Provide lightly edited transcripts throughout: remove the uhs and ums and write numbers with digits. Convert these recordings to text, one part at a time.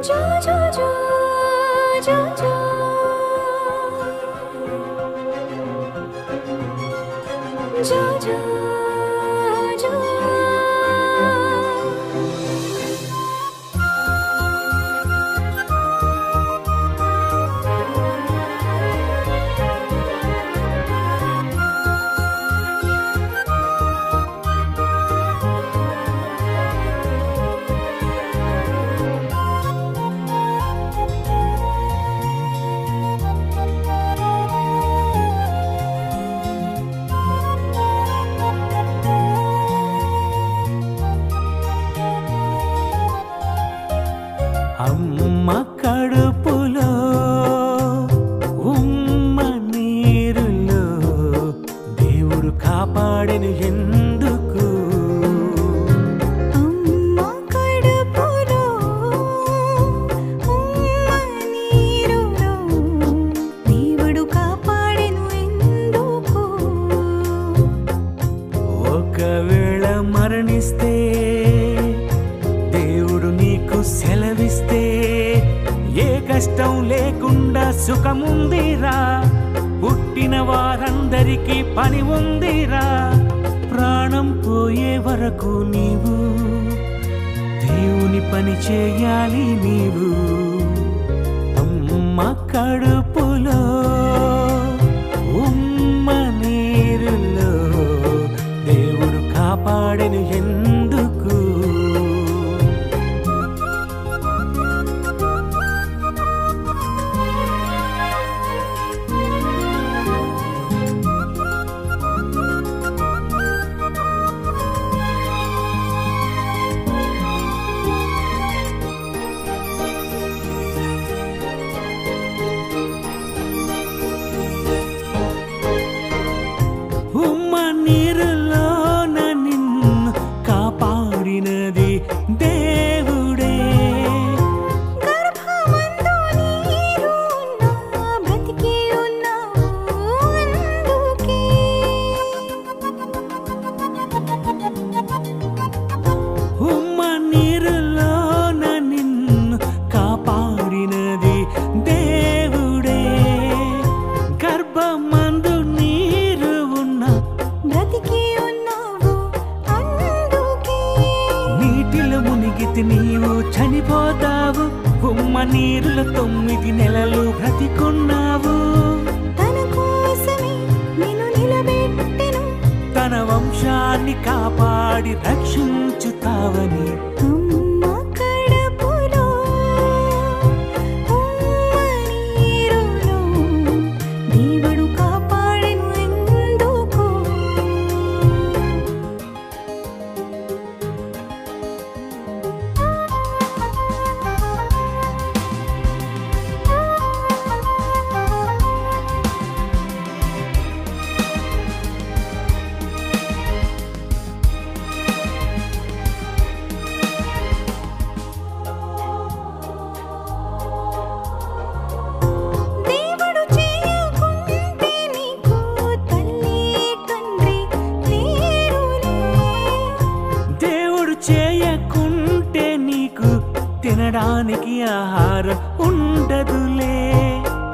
जो जो जो जो जो जो जो जो అమ్మ కడుపులో ఉమ్మ నీరులో దేవుడు కాపాడెను ఎందుకు అమ్మ కడుపులో ఉమ్మ నీరులో దేవుడు కాపాడెను ఎందుకు ఒకవేళ మరణిస్తే దేవుడు నీకు సెలవిస్తే ఏ కష్టం లేకుండా సుఖముందిరా పుట్టిన వారందరికీ పని ఉందిరా ప్రాణం పోయే వరకు నీవు దేవుని పని చేయాలి నీవు అమ్మ కడుపులో ఉమ్మ నీరులో దేవుడు కాపాడెను ఎందుకు ఉమ్మ నీరులోన నిన్ను కాపాడినది దేవుడే గర్భమందు నీరు ఉన్నా బ్రతికి ఉన్నావు అందుకే ఉమ్మ నీరులోన నిన్ను కాపాడినది దేవుడే గర్భమందు నీరు ఉన్న బ్రతికి ఉన్నావు అందుకే నీటిలో మునిగితే నీవు చనిపోతావు ఉమ్మ నీరులో 9 నెలలు బ్రతికున్నావు తన కోసమే నిన్ను నిలబెట్టెను తన వంశాన్ని కాపాడి రక్షించుతావని అమ్మ కడుపులో ఉమ్మ నీరులో దేవుడు కాపాడెను ఎందుకు దేవుడు చేయకుంటే నీకు తల్లి తండ్రి లేరులే దేవుడు చేయకుంటే నీకు తినడానికి ఆహారం ఉండదులే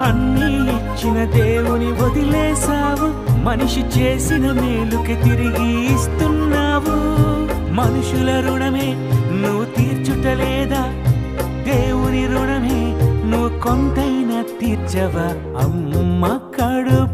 అన్నీ ఇచ్చిన దేవుని వదిలేసావు మనిషి చేసిన మేలుకి తిరిగి ఇస్తున్నావు మనుషుల రుణమే నువ్వు తీర్చుటలేదా దేవుని రుణమే నువ్వు కొంతైనా తీర్చవా అమ్మ కడుపు